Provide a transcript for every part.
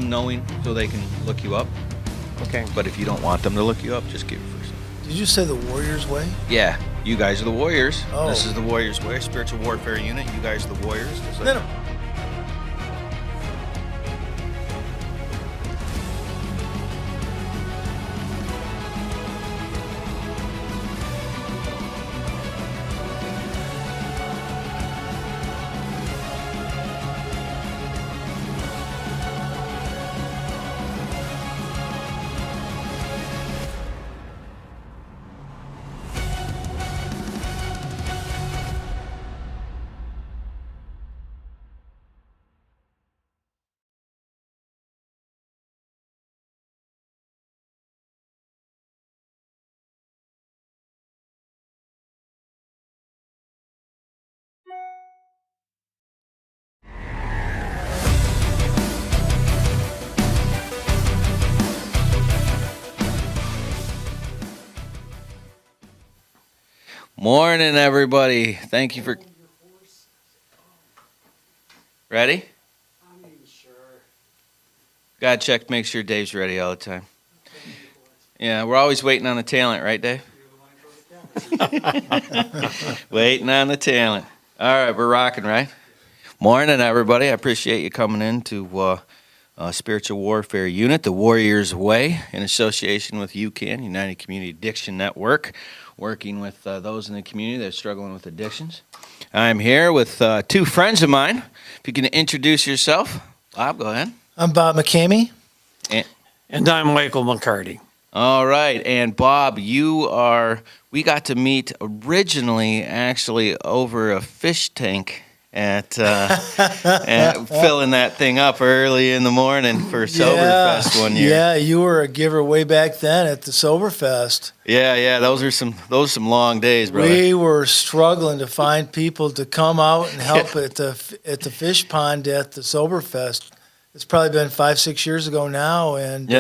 them knowing so they can look you up. Okay. But if you don't want them to look you up, just give your first name. Did you say the Warriors Way? Yeah, you guys are the Warriors. Oh. This is the Warriors Way, Spiritual Warfare Unit. You guys are the Warriors. Just like No. Morning, everybody. Thank you for... Ready? Gotta check, make sure Dave's ready all the time. Yeah, we're always waiting on the talent, right, Dave? Waiting on the talent. All right, we're rocking, right? Morning, everybody. I appreciate you coming in to Spiritual Warfare Unit, the Warriors Way, in association with UCAN, United Community Addiction Network, working with those in the community that are struggling with addictions. I'm here with two friends of mine. If you can introduce yourself. Bob, go ahead. I'm Bob McKamie. And I'm Michael McCarty. All right, and Bob, we got to meet originally actually over a fish tank at filling that thing up early in the morning for Soberfest one year. Yeah, you were a giver way back then at the Soberfest. Yeah, those are some long days, brother. We were struggling to find people to come out and help at the fish pond at the Soberfest. It's probably been 5-6 years ago now, and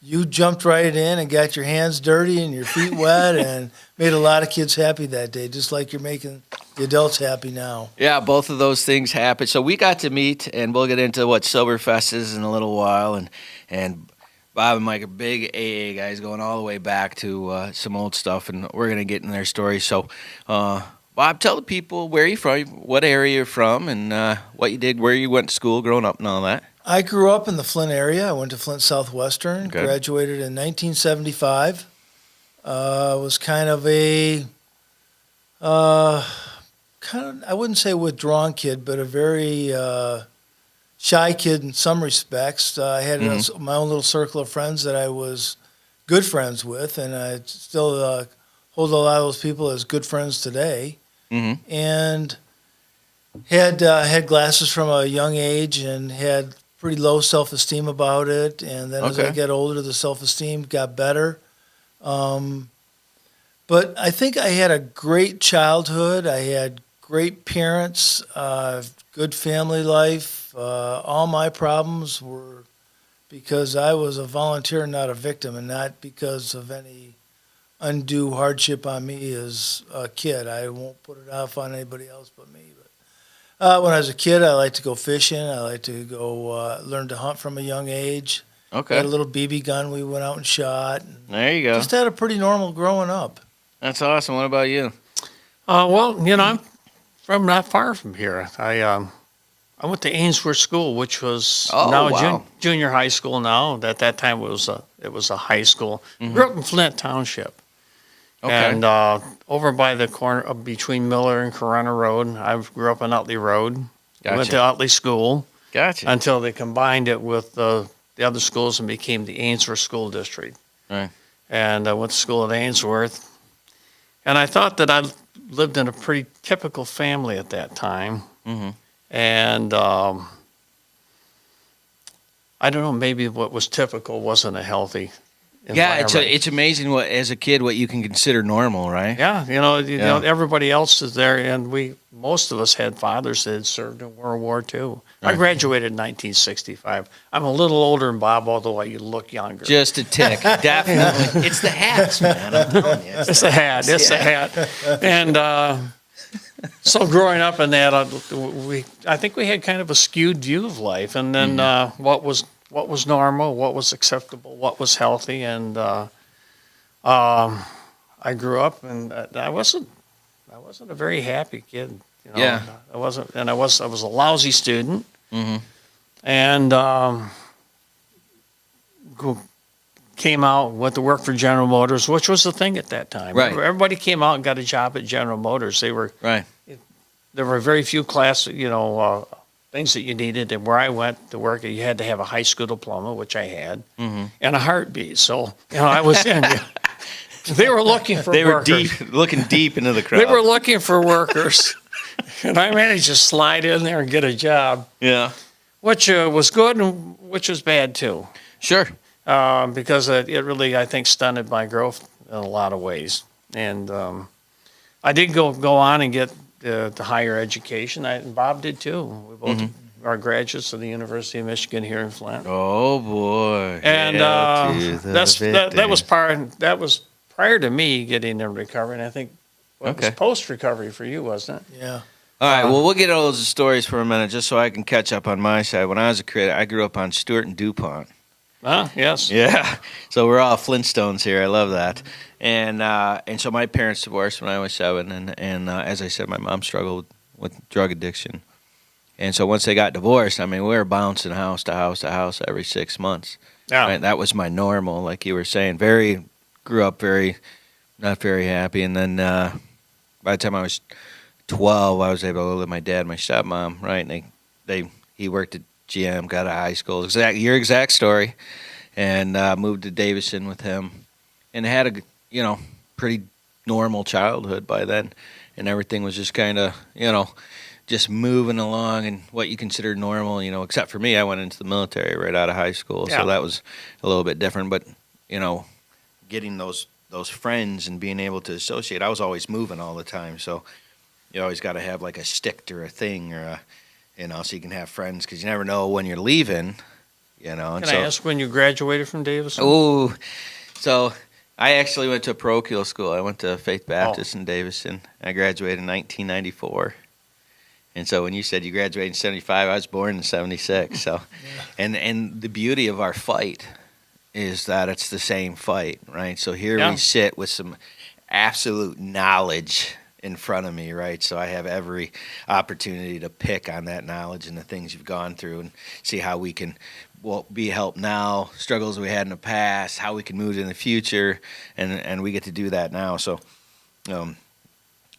you jumped right in and got your hands dirty and your feet wet and made a lot of kids happy that day, just like you're making the adults happy now. Yeah, both of those things happened. So we got to meet, and we'll get into what Soberfest is in a little while. And Bob and Mike are big AA guys going all the way back to some old stuff, and we're going to get in their stories. So, Bob, tell the people where you're from, what area you're from, and what you did, where you went to school growing up and all that. I grew up in the Flint area. I went to Flint Southwestern, graduated in 1975. Was kind of a, I wouldn't say withdrawn kid, but a very shy kid in some respects. I had my own little circle of friends that I was good friends with, and I still hold a lot of those people as good friends today. Mm-hmm. And had glasses from a young age and had pretty low self-esteem about it, and then as I got older, the self-esteem got better. But I think I had a great childhood. I had great parents, good family life. All my problems were because I was a volunteer, not a victim, and not because of any undue hardship on me as a kid. I won't put it off on anybody else but me. When I was a kid, I liked to go fishing. I liked to go learn to hunt from a young age. Okay. Had a little BB gun we went out and shot. And there you go. Just had a pretty normal growing up. That's awesome. What about you? Well, I'm from not far from here. I went to Ainsworth School, which was junior high school now. At that time, it was a high school. Mm-hmm. Grew up in Flint Township. Okay. And over by the corner between Miller and Corona Road, I grew up on Utley Road. Gotcha. Went to Utley School. Gotcha. Until they combined it with the other schools and became the Ainsworth School District. Right. And I went to school at Ainsworth. And I thought that I lived in a pretty typical family at that time. Mm-hmm. And I don't know, maybe what was typical wasn't a healthy environment. Yeah, it's amazing what as a kid what you can consider normal, right? Yeah, you know, everybody else is there, and most of us had fathers that had served in World War II. Right. I graduated in 1965. I'm a little older than Bob, although you look younger. Just a tick, definitely. It's the hats, man. I'm telling you. It's the hat. It's the hat. And so growing up in that, I think we had kind of a skewed view of life, and then what was what was normal, what was acceptable, what was healthy, and I grew up, and I wasn't a very happy kid. You know? Yeah. I wasn't, and I was a lousy student, Mm-hmm. and came out, went to work for General Motors, which was the thing at that time. Right. Everybody came out and got a job at General Motors. There were very few things that you needed, and where I went to work, you had to have a high school diploma, which I had, Mm-hmm. and a heartbeat. So I was in. They were looking for workers. Looking deep into the crowd. They were looking for workers, and I managed to slide in there and get a job. Yeah. Which was good and which was bad too. Sure. Because it really, I think, stunted my growth in a lot of ways. And I did go on and get to higher education. And Bob did too. We both are graduates of the University of Michigan here in Flint. Oh boy! And that was prior to me getting in recovery. And I think it was post recovery for you, wasn't it? Yeah. All right. Well, we'll get all those stories for a minute, just so I can catch up on my side. When I was a kid, I grew up on Stewart and DuPont. Yes. Yeah. So we're all Flintstones here. I love that. And so my parents divorced when I was 7, and as I said, my mom struggled with drug addiction. And so once they got divorced, I mean, we were bouncing house to house to house every 6 months. Yeah. Right? That was my normal, like you were saying. Grew up not very happy. And then by the time I was 12, I was able to live with my dad and my stepmom, right? And he worked at GM, got out of high school, your exact story, and moved to Davison with him, and had a pretty normal childhood by then, and everything was just kind of just moving along and what you consider normal, except for me. I went into the military right out of high school, so that was a little bit different. But getting those friends and being able to associate, I was always moving all the time, so you always got to have like a stick or a thing or so you can have friends, because you never know when you're leaving, Can I ask when you graduated from Davison? Oh, so I actually went to a parochial school. I went to Faith Baptist in Davison. I graduated in 1994. And so when you said you graduated in 75, I was born in 76. So, and the beauty of our fight is that it's the same fight, right? So here we sit with some absolute knowledge in front of me, right? So I have every opportunity to pick on that knowledge and the things you've gone through and see how we can be helped now, struggles we had in the past, how we can move in the future, and we get to do that now. So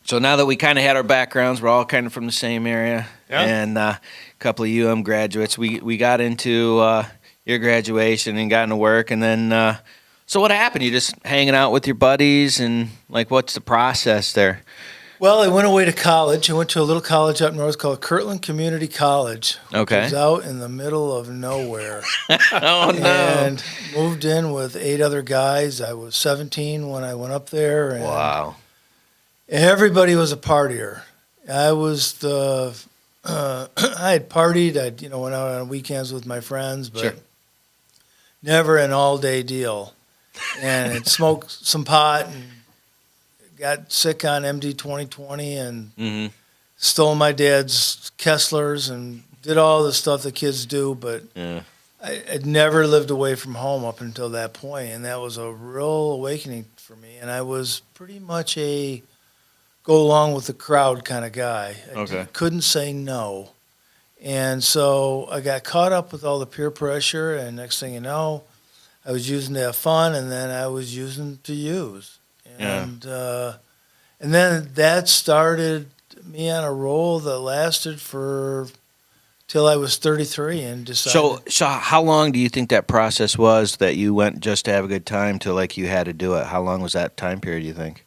so now that we kind of had our backgrounds, we're all kind of from the same area, and a couple of graduates, we got into your graduation and got into work, and then so what happened? You just hanging out with your buddies, and what's the process there? Well, I went away to college. I went to a little college up north called Kirtland Community College. Okay. It was out in the middle of nowhere. Oh, no. And moved in with 8 other guys. I was 17 when I went up there. And wow. Everybody was a partier. I was I had partied. I went out on weekends with my friends, but never an all-day deal. And I'd smoked some pot and got sick on MD 2020 and stole my dad's Kesslers and did all the stuff the kids do, but I'd never lived away from home up until that point, and that was a real awakening for me. And I was pretty much a go along with the crowd kind of guy. I couldn't say no. And so I got caught up with all the peer pressure, and next thing you know, I was using to have fun, and then I was using to use. And then that started me on a roll that lasted till I was 33 and decided. So how long do you think that process was that you went just to have a good time to you had to do it? How long was that time period, you think?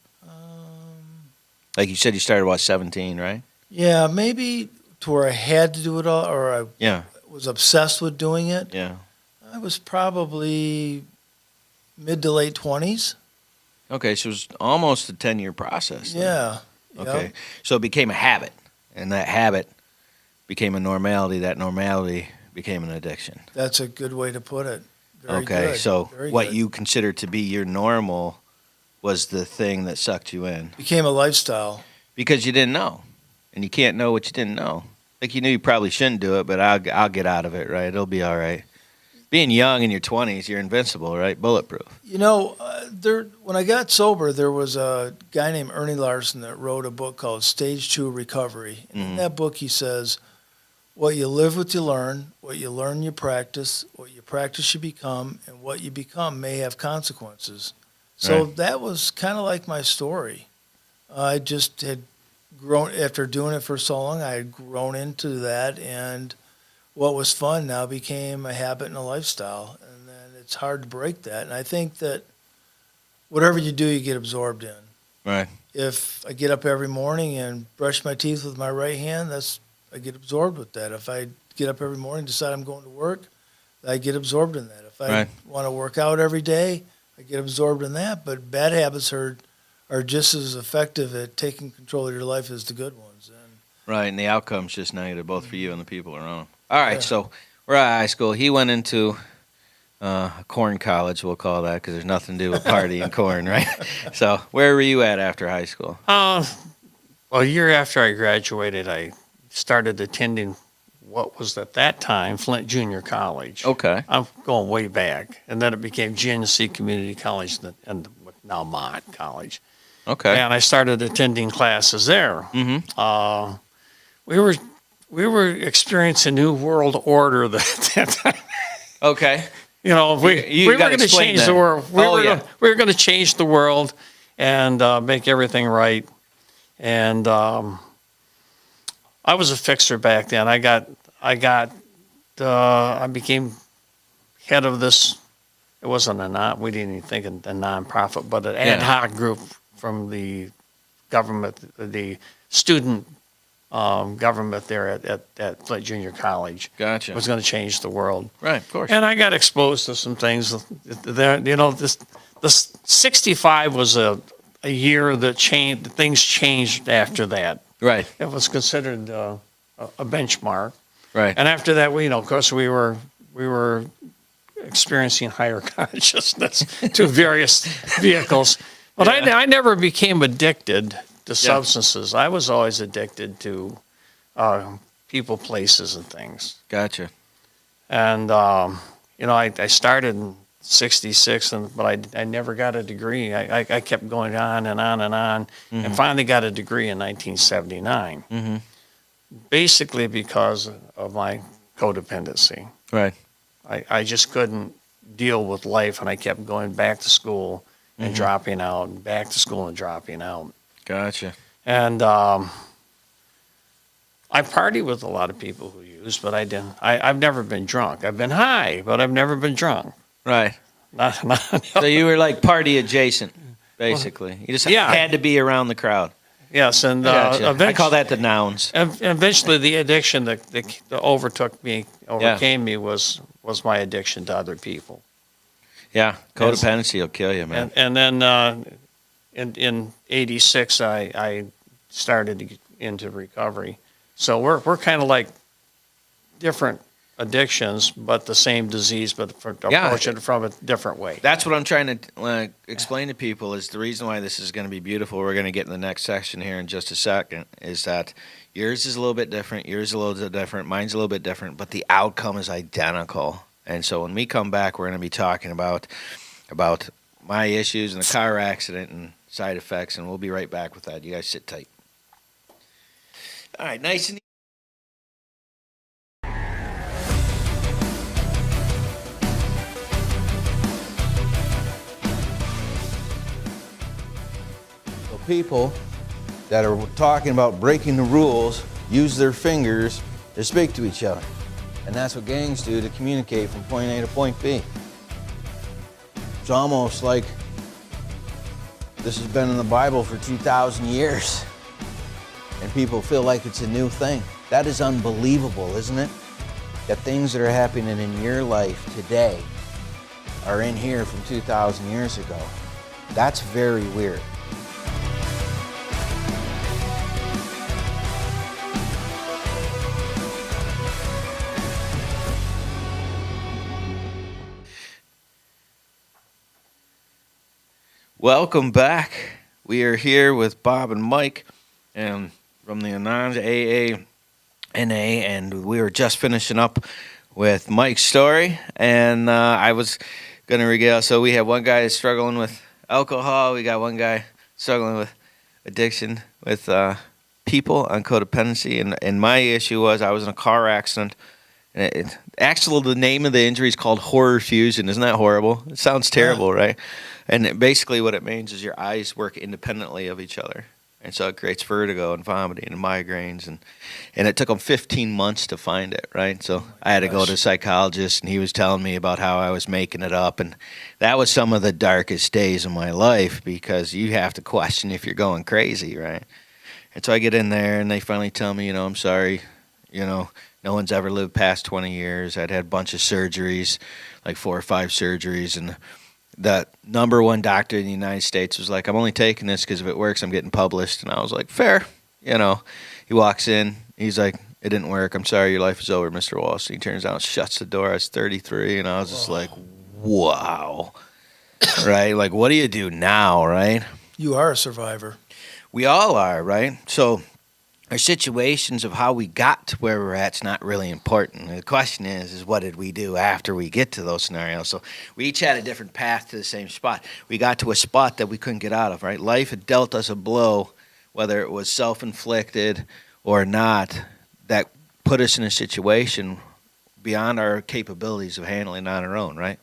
Like you said, you started 17, right? Yeah, maybe to where I had to do it all, or I was obsessed with doing it. Yeah. I was probably mid to late 20s. Okay, so it was almost a 10-year process. Then. Yeah. Okay, Yep. so it became a habit, and that habit became a normality. That normality became an addiction. That's a good way to put it. Very good. So Very what good. you consider to be your normal was the thing that sucked you in. Became a lifestyle. Because you didn't know, and you can't know what you didn't know. You knew you probably shouldn't do it, but I'll get out of it, right? It'll be all right. Being young in your 20s, you're invincible, right? Bulletproof. You know, when I got sober, there was a guy named Ernie Larson that wrote a book called Stage 2 Recovery. And in that book, he says, what you live, what you learn, what you learn, you practice, what you practice, you become, and what you become may have consequences. So that was kind of like my story. I just had grown, after doing it for so long, I had grown into that, and what was fun now became a habit and a lifestyle, and then it's hard to break that. And I think that whatever you do, you get absorbed in. Right. If I get up every morning and brush my teeth with my right hand, I get absorbed with that. If I get up every morning and decide I'm going to work, I get absorbed in that. If I want to work out every day, I get absorbed in that. But bad habits are just as effective at taking control of your life as the good ones. Right, and the outcome's just negative, both for you and the people around. All right, so we're at high school. He went into a corn college, we'll call that, because there's nothing to do with party and corn, right? So where were you at after high school? Well, a year after I graduated, I started attending what was at that time Flint Junior College. Okay. I'm going way back. And then it became Genesee Community College and now Mott College. Okay. And I started attending classes there. Mm-hmm. We were experiencing a new world order that time. Okay. You know, we were going to change the world. We were going to change the world and make everything right. And I was a fixer back then. I became head of this. It wasn't we didn't even think of a nonprofit, but an ad hoc group from the government, the student government there at Flint Junior College. Gotcha. Was going to change the world. Right, of course. And I got exposed to some things there. You know, the 65 was a year that changed. Things changed after that. Right. It was considered a benchmark. Right. And after that, of course, we were experiencing higher consciousness to various vehicles. But I never became addicted to substances. I was always addicted to people, places, and things. Gotcha. And I started in '66, but I never got a degree. I kept going on and on and on, and finally got a degree in 1979. Mm-hmm. Basically because of my codependency. Right. I just couldn't deal with life, and I kept going back to school and dropping out, and back to school and dropping out. Gotcha. And I party with a lot of people who use, but I didn't. I've never been drunk. I've been high, but I've never been drunk. Right. So you were like party adjacent, basically. You just had to be around the crowd. Yes, and Gotcha. I call that the nouns. Eventually, the addiction that overcame me was my addiction to other people. Yeah, codependency will kill you, man. And then in '86, I started to get into recovery. So we're kind of like different addictions, but the same disease, but approach it from a different way. That's what I'm trying to explain to people is the reason why this is going to be beautiful. We're going to get in the next section here in just a second, is that yours is a little bit different, yours is a little bit different, mine's a little bit different, but the outcome is identical. And so when we come back, we're going to be talking about my issues and the car accident and side effects, and we'll be right back with that. You guys sit tight. All right, nice and easy. So people that are talking about breaking the rules use their fingers to speak to each other. And that's what gangs do to communicate from point A to point B. It's almost like this has been in the Bible for 2,000 years. And people feel like it's a new thing. That is unbelievable, isn't it? That things that are happening in your life today are in here from 2,000 years ago. That's very weird. Welcome back. We are here with Bob and Mike from the Anons AA NA, and we were just finishing up with Mike's story, and I was going to regale. So we have one guy struggling with alcohol. We got one guy struggling with addiction, with people on codependency, and my issue was I was in a car accident. And the name of the injury is called horror fusion. Isn't that horrible? It sounds terrible, right? And basically what it means is your eyes work independently of each other. And so it creates vertigo and vomiting and migraines. And it took them 15 months to find it, right? So I had to go to a psychologist, and he was telling me about how I was making it up. And that was some of the darkest days of my life, because you have to question if you're going crazy, right? And so I get in there, and they finally tell me, I'm sorry, no one's ever lived past 20 years. I'd had a bunch of surgeries, like 4 or 5 surgeries. And the number one doctor in the United States was like, I'm only taking this because if it works, I'm getting published. And I was like, fair. He walks in. He's like, it didn't work. I'm sorry, your life is over, Mr. Walsh. And he turns out, shuts the door. I was 33. And I was just like, wow. Right? Like, what do you do now, right? You are a survivor. We all are, right? So our situations of how we got to where we're at is not really important. The question is what did we do after we get to those scenarios? So we each had a different path to the same spot. We got to a spot that we couldn't get out of, right? Life had dealt us a blow, whether it was self-inflicted or not, that put us in a situation beyond our capabilities of handling on our own, right?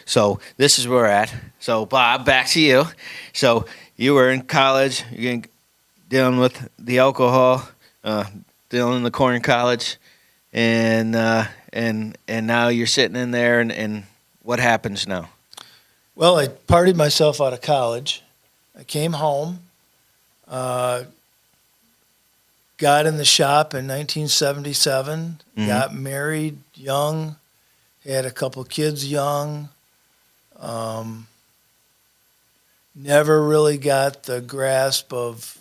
So this is where we're at. So Bob, back to you. So you were in college, you're dealing with the alcohol, dealing in the corn college, and now you're sitting in there, and what happens now? Well, I partied myself out of college. I came home, got in the shop in 1977, got married young, had a couple kids young. Never really got the grasp of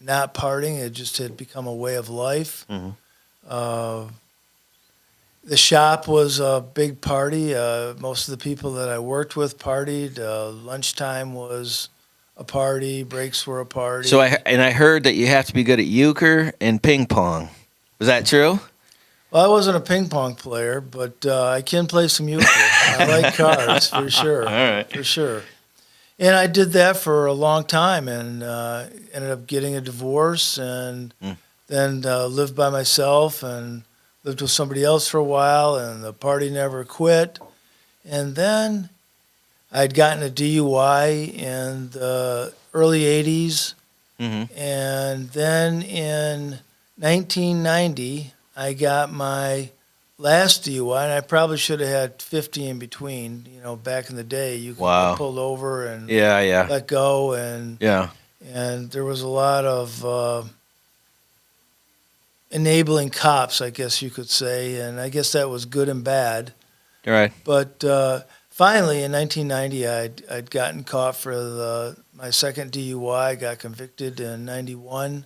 not partying. It just had become a way of life. The shop was a big party. Most of the people that I worked with partied. Lunchtime was a party. Breaks were a party. So I heard that you have to be good at euchre and ping pong. Was that true? Well, I wasn't a ping pong player, but I can play some euchre. I like cards, for sure. All right. For sure. And I did that for a long time, and ended up getting a divorce, and then lived by myself and lived with somebody else for a while, and the party never quit. And then I'd gotten a DUI in the early 80s, and then in 1990, I got my last DUI, and I probably should have had 50 in between. Back in the day, you could get pulled over and let go, and there was a lot of enabling cops, I guess you could say, and I guess that was good and bad. Right. But finally, in 1990, I'd gotten caught for my second DUI. Got convicted in 91.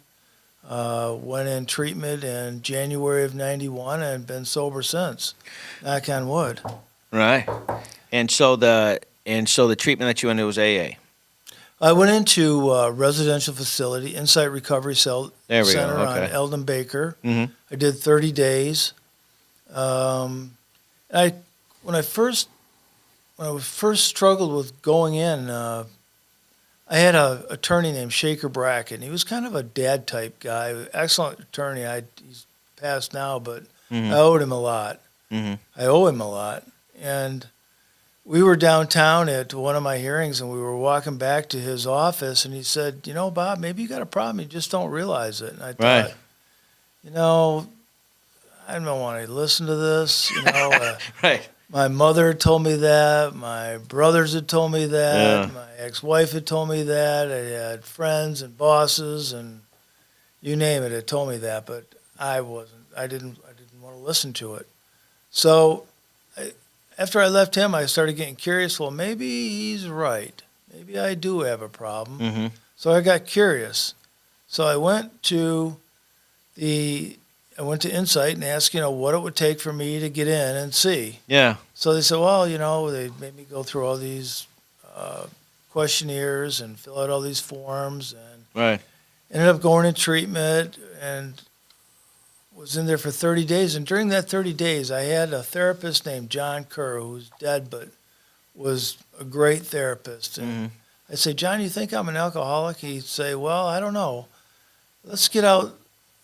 Went in treatment in January of 91 and been sober since. Knock on wood. Right. And so the treatment that you went into was AA. I went into a residential facility, Insight Recovery Center on Eldon Baker. I did 30 days. When I first struggled with going in, I had an attorney named Shaker Bracken. He was kind of a dad type guy, excellent attorney. He's passed now, but I owed him a lot. I owe him a lot. And we were downtown at one of my hearings, and we were walking back to his office, and he said, Bob, maybe you got a problem. You just don't realize it. And I thought, I don't want to listen to this. Right. My mother told me that. My brothers had told me that. My ex-wife had told me that. I had friends and bosses and you name it had told me that, but I didn't want to listen to it. So after I left him, I started getting curious. Well, maybe he's right. Maybe I do have a problem. So I got curious. So I went to Insight and asked, what it would take for me to get in and see. Yeah. So they said, well, they made me go through all these questionnaires and fill out all these forms, and ended up going in treatment. And was in there for 30 days. And during that 30 days, I had a therapist named John Kerr, who's dead, but was a great therapist. And I'd say, John, you think I'm an alcoholic? He'd say, well, I don't know. Let's get out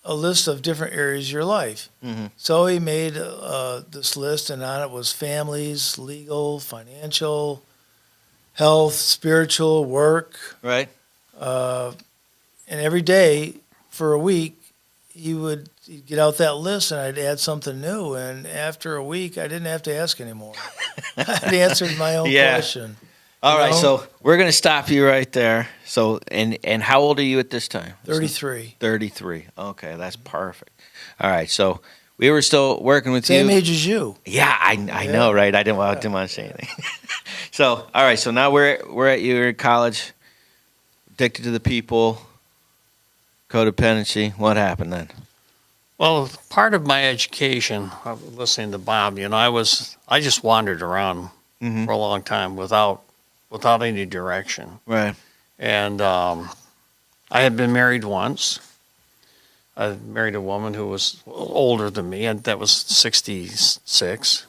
a list of different areas of your life. So he made this list, and on it was families, legal, financial, health, spiritual, work. Right. And every day for a week, he'd get out that list, and I'd add something new. And after a week, I didn't have to ask anymore. I'd answered my own question. All right, so we're going to stop you right there. So, and how old are you at this time? 33. 33. Okay, that's perfect. All right, so we were still working with you. Same age as you. Yeah, I know, right? I didn't want to say anything. So, all right, so now we're at you in college, addicted to the people, codependency. What happened then? Well, part of my education, listening to Bob, I just wandered around for a long time without any direction. Right. And I had been married once. I married a woman who was older than me, and that was 66.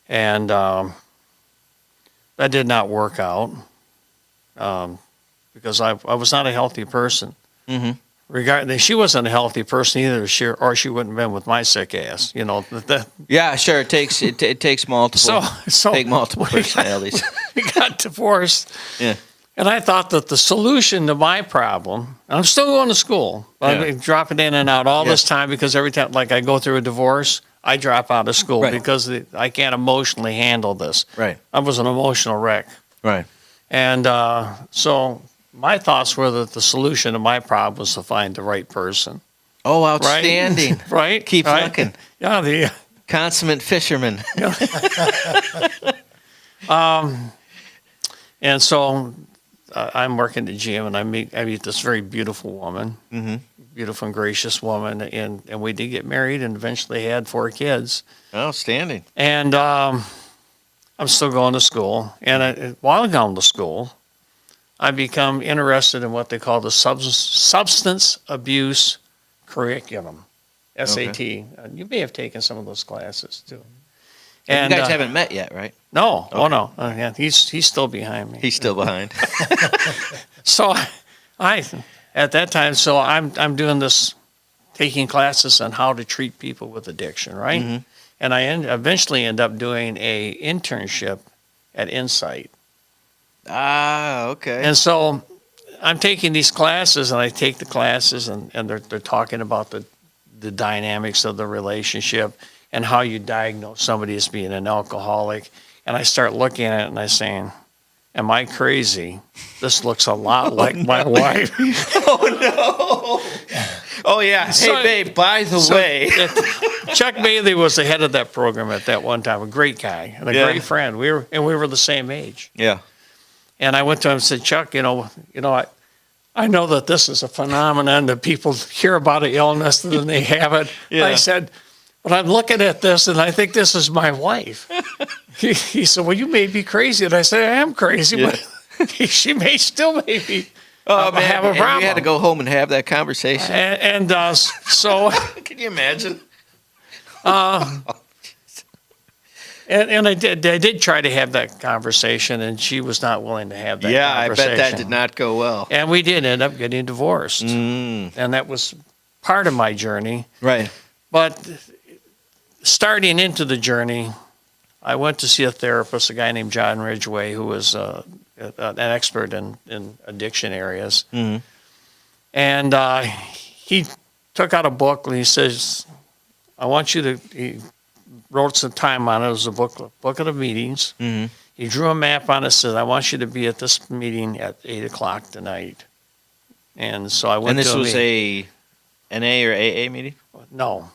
And that did not work out because I was not a healthy person. She wasn't a healthy person either, or she wouldn't have been with my sick ass. Yeah, sure. It takes multiple. Take multiple personalities. We got divorced. Yeah. And I thought that the solution to my problem, I'm still going to school. I've been dropping in and out all this time because every time, like I go through a divorce, I drop out of school because I can't emotionally handle this. Right. I was an emotional wreck. Right. And so my thoughts were that the solution to my problem was to find the right person. Oh, outstanding. Right? Keep looking. Yeah. The consummate fisherman. And so I'm working at the gym, and I meet this very beautiful woman, beautiful and gracious woman, and we did get married and eventually had 4 kids. Outstanding. And I'm still going to school. And while I'm going to school, I become interested in what they call the substance abuse curriculum, SAT. Okay. You may have taken some of those classes too. And you guys haven't met yet, right? No. Okay. Oh no. Yeah, he's still behind me. He's still behind. So I at that time, so I'm doing this, taking classes on how to treat people with addiction, right? And I eventually end up doing a internship at Insight. Ah, okay. And so I'm taking these classes, and I take the classes, and they're talking about the dynamics of the relationship and how you diagnose somebody as being an alcoholic. And I start looking at it, and I'm saying, am I crazy? This looks a lot like my wife. Oh, no. Oh, yeah. So, hey, babe, by the way. Chuck Bailey was the head of that program at that one time, a great guy and a great friend. We were the same age. Yeah. And I went to him and said, Chuck, I know that this is a phenomenon that people hear about an illness and then they have it. Yeah. I said, but I'm looking at this and I think this is my wife. He said, well, you may be crazy. And I said, I am crazy, but she may still maybe have a problem. You had to go home and have that conversation. And so. Can you imagine? And I did try to have that conversation, and she was not willing to have that conversation. I bet that did not go well. And we did end up getting divorced. And that was part of my journey. Right. But starting into the journey, I went to see a therapist, a guy named John Ridgway, who was an expert in addiction areas. And he took out a book, and he says, I want you to... He wrote some time on it. It was a book of the meetings. He drew a map on it, said, I want you to be at this meeting at 8 o'clock tonight. And so I went to And this was a NA or AA meeting? No.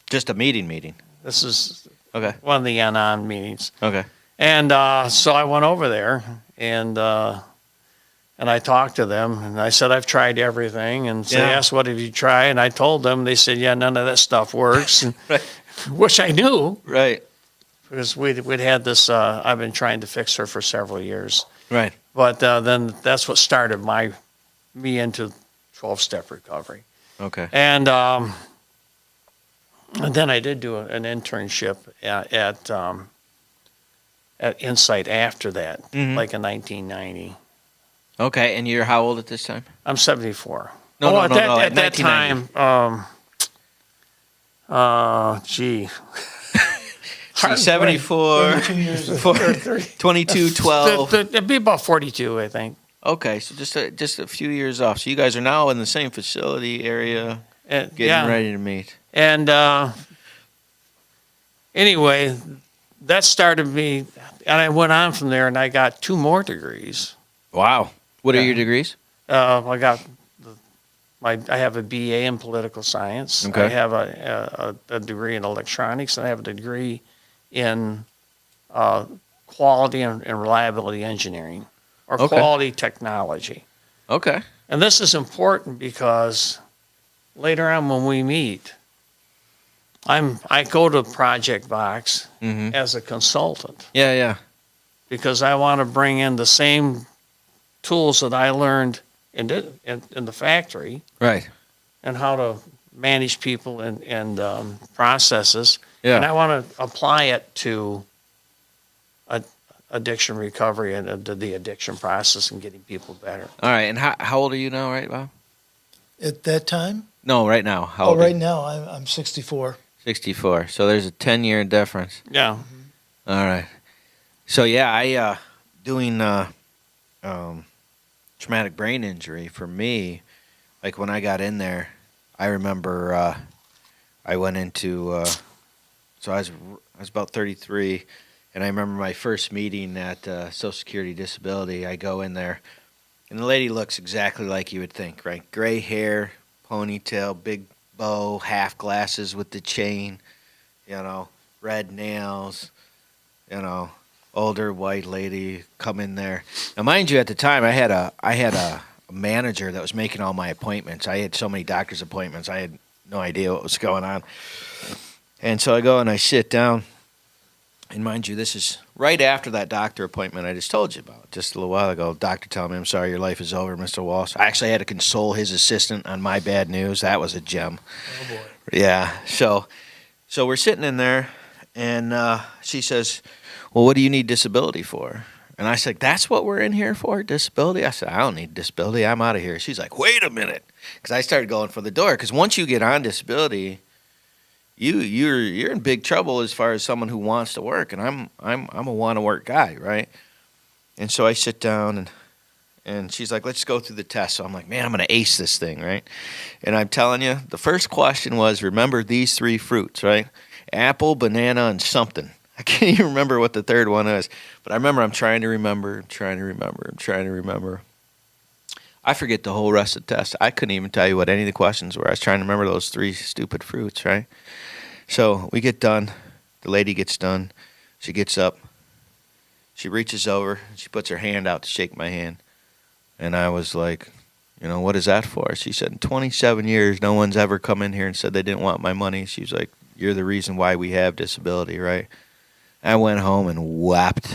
Just a meeting? This is one of the on meetings. Okay. And so I went over there, and I talked to them, and I said, I've tried everything. And so they asked, what have you tried? And I told them. They said, yeah, none of that stuff works. And, which I knew. Right. Because we'd had this, I've been trying to fix her for several years. Right. But then that's what started me into 12-step recovery. Okay. And And then I did do an internship at Insight after that, like in 1990. Okay, and you're how old at this time? I'm 74. No, at that 1990. time, gee. So 74, 22, 12. It'd be about 42, I think. Okay, so just a few years off. So you guys are now in the same facility area, getting ready to meet. And anyway, that started me, and I went on from there, and I got 2 more degrees. Wow. What are your degrees? I got I have a BA in political science. Okay. I have a degree in electronics, and I have a degree in quality and reliability engineering, or quality technology. Okay. And this is important because later on when we meet, I go to Project Box as a consultant. Yeah. Because I want to bring in the same tools that I learned in the factory. Right. And how to manage people and processes. Yeah. And I want to apply it to addiction recovery and the addiction process and getting people better. All right. And how old are you now, right, Bob? At that time? No, right now. How old? Right now I'm 64. 64. So there's a 10-year difference. Yeah. All right. So yeah, I doing traumatic brain injury for me. Like when I got in there, I remember I went into. So I was about 33, and I remember my first meeting at Social Security Disability. I go in there, and the lady looks exactly like you would think, right? Gray hair, ponytail, big bow, half glasses with the chain, red nails, older white lady come in there. Now, mind you, at the time, I had a manager that was making all my appointments. I had so many doctor's appointments, I had no idea what was going on. And so I go and I sit down, and mind you, this is right after that doctor appointment I just told you about, just a little while ago. Doctor telling me, "I'm sorry, your life is over, Mr. Walsh." I actually had to console his assistant on my bad news. That was a gem. Oh, boy. Yeah. So we're sitting in there, and she says, "Well, what do you need disability for?" And I said, "That's what we're in here for, disability?" I said, "I don't need disability. I'm out of here." She's like, "Wait a minute," because I started going for the door. Because once you get on disability, you're in big trouble as far as someone who wants to work, and I'm a want to work guy, right? And so I sit down, and she's like, "Let's go through the test." So I'm like, "Man, I'm gonna ace this thing, right?" And I'm telling you, the first question was, remember these 3 fruits, right? Apple, banana, and something. I can't even remember what the third one is, but I remember I'm trying to remember. I forget the whole rest of the test. I couldn't even tell you what any of the questions were. I was trying to remember those 3 stupid fruits, right? So we get done. The lady gets done. She gets up. She reaches over. She puts her hand out to shake my hand. And I was like, "What is that for?" She said, "In 27 years, no one's ever come in here and said they didn't want my money." She was like, "You're the reason why we have disability, right?" I went home and wept.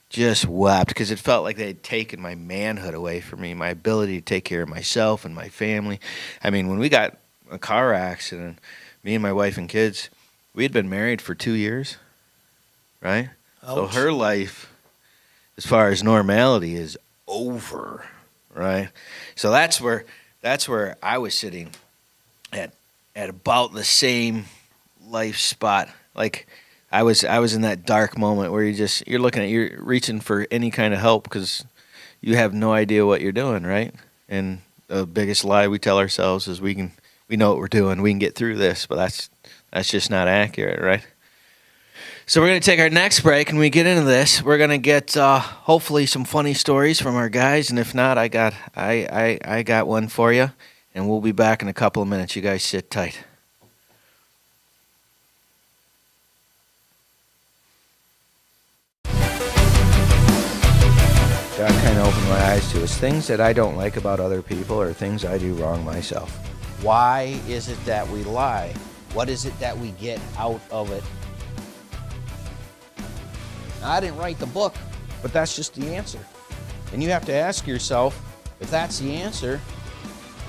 Just wept, because it felt like they had taken my manhood away from me, my ability to take care of myself and my family. I mean, when we got a car accident, me and my wife and kids, we had been married for 2 years, right? Ouch. So her life, as far as normality, is over, right? So that's where I was sitting at about the same life spot. Like I was in that dark moment where you're reaching for any kind of help because you have no idea what you're doing, right? And the biggest lie we tell ourselves is we know what we're doing, we can get through this, but that's just not accurate, right? So we're going to take our next break, and when we get into this, we're going to get hopefully some funny stories from our guys, and if not, I got one for you, and we'll be back in a couple of minutes. You guys sit tight. That kind of opened my eyes to is things that I don't like about other people or things I do wrong myself. Why is it that we lie? What is it that we get out of it? I didn't write the book, but that's just the answer. And you have to ask yourself, if that's the answer,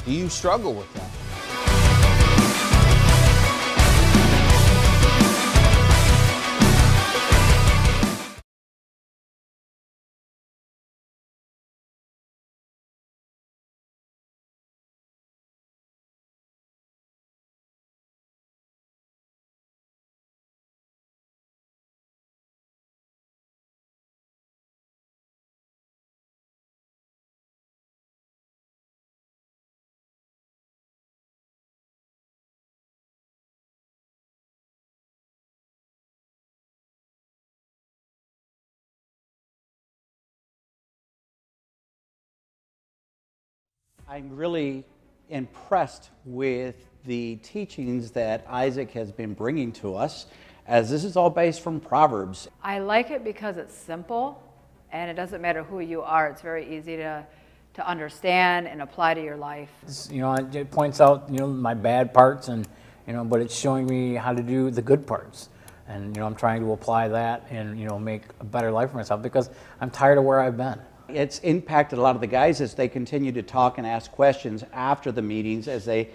do you struggle with that? I'm really impressed with the teachings that Isaac has been bringing to us, as this is all based from Proverbs. I like it because it's simple, and it doesn't matter who you are. It's very easy to understand and apply to your life. It points out, my bad parts, and but it's showing me how to do the good parts. And I'm trying to apply that and make a better life for myself, because I'm tired of where I've been. It's impacted a lot of the guys as they continue to talk and ask questions after the meetings, as they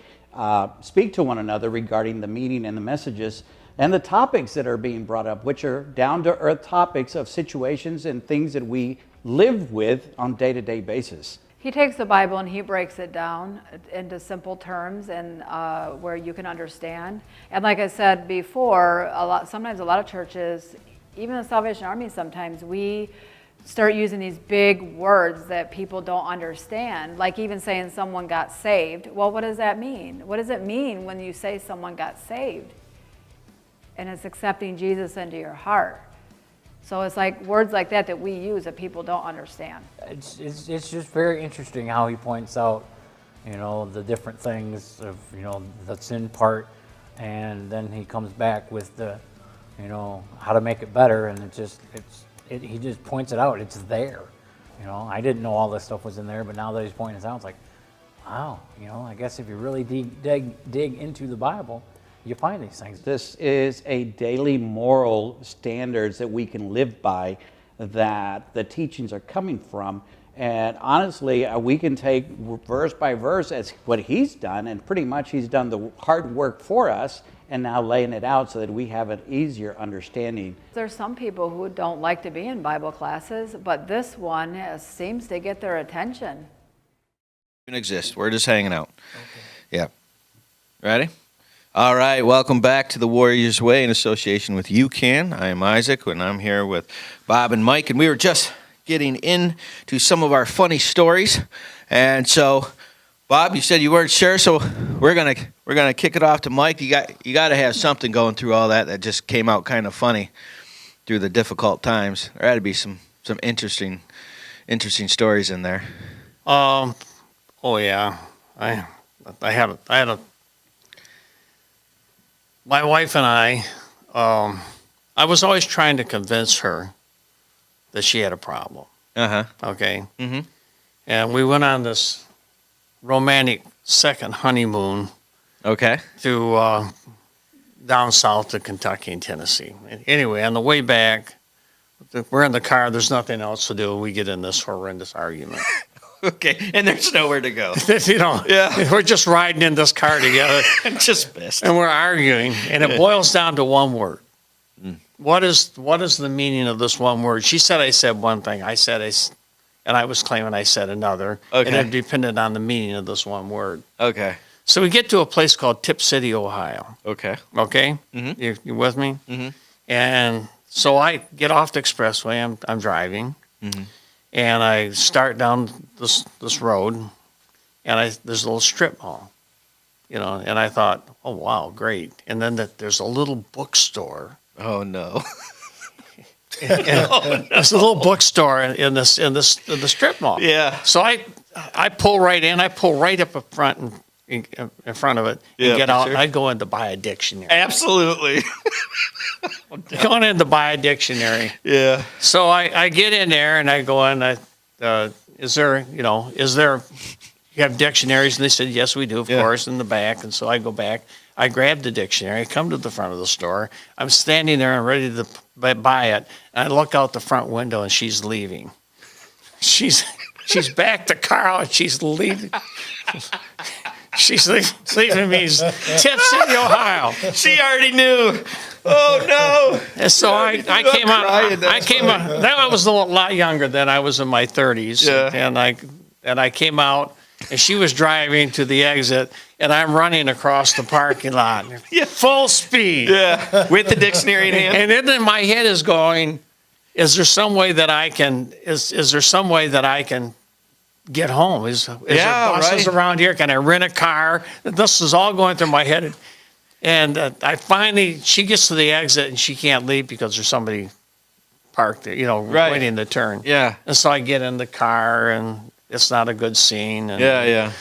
speak to one another regarding the meeting and the messages and the topics that are being brought up, which are down-to-earth topics of situations and things that we live with on a day-to-day basis. He takes the Bible and he breaks it down into simple terms and where you can understand. And like I said before, sometimes a lot of churches, even the Salvation Army, sometimes we start using these big words that people don't understand, like even saying someone got saved. Well, what does that mean? What does it mean when you say someone got saved? And it's accepting Jesus into your heart. So it's like words like that we use that people don't understand. It's just very interesting how he points out, the different things of, the sin part, and then he comes back with the, how to make it better, and he just points it out. It's there. I didn't know all this stuff was in there, but now that he's pointing it out, it's like, wow, I guess if you really dig into the Bible, you find these things. This is a daily moral standards that we can live by, that the teachings are coming from. And honestly, we can take verse by verse as what he's done, and pretty much he's done the hard work for us and now laying it out so that we have an easier understanding. There's some people who don't like to be in Bible classes, but this one seems to get their attention. Exist. We're just hanging out. Okay. Yeah. Ready? All right, welcome back to the Warriors Way in association with UCAN. I am Isaac, and I'm here with Bob and Mike, and we were just getting into some of our funny stories. And so, Bob, you said you weren't sure, so we're gonna kick it off to Mike. You got to have something going through all that just came out kind of funny through the difficult times. There had to be some interesting stories in there. Oh yeah, I had a. My wife and I was always trying to convince her that she had a problem. Uh-huh. Okay? Mm-hmm. And we went on this romantic second honeymoon. Okay. To down south to Kentucky and Tennessee. Anyway, on the way back, we're in the car. There's nothing else to do. We get in this horrendous argument. Okay, and there's nowhere to go. Yeah. We're just riding in this car together. Just pissed. And we're arguing, and it boils down to one word. Mm. What is the meaning of this one word? She said I said one thing. And I was claiming I said another. Okay. And it depended on the meaning of this one word. Okay. So we get to a place called Tip City, Ohio. Okay. Okay? Mm-hmm. You with me? Mm-hmm. And so I get off the expressway. I'm driving. Mm-hmm. And I start down this road, and there's a little strip mall, and I thought, oh, wow, great. And then there's a little bookstore. Oh, no. There's a little bookstore in the strip mall. Yeah. So I pull right in. I pull right up in front of it and get out. Sure. I go in to buy a dictionary. Absolutely. Going in to buy a dictionary. Yeah. So I get in there and I go in. Is there you have dictionaries? And they said, yes, we do, of course, in the back. And so I go back. I grab the dictionary. I come to the front of the store. I'm standing there and ready to buy it. And I look out the front window and she's leaving. She's backed the car out. She's leaving. She's leaving me Tip City, Ohio. She already knew. Oh no! And so I came out. Then I was a lot younger. Then I was in my 30s. Yeah. And I came out, and she was driving to the exit, and I'm running across the parking lot, full speed. Yeah, with the dictionary in hand. And then in my head is going, is there some way that I can? Is there some way that I can get home? Is there buses around here? Can I rent a car? This is all going through my head. And she gets to the exit and she can't leave because there's somebody parked there, waiting to turn. Yeah. And so I get in the car and it's not a good scene. And, Yeah.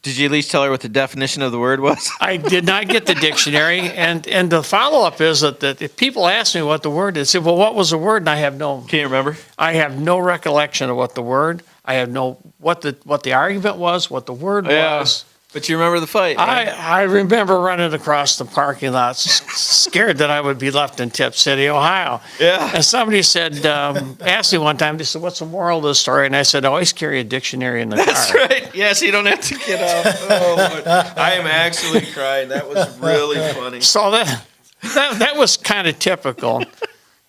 Did you at least tell her what the definition of the word was? I did not get the dictionary, and the follow up is that if people ask me what the word is, say, well, what was the word? And I have no recollection of what the word. I have what the argument was, what the word was. But you remember the fight, right? I remember running across the parking lot, scared that I would be left in Tip City, Ohio. Yeah. And somebody said, asked me one time, they said, what's the moral of the story? And I said, always carry a dictionary in the car. That's right. Yeah, so you don't have to get up. Oh, I am actually crying. That was really funny. So that was kind of typical.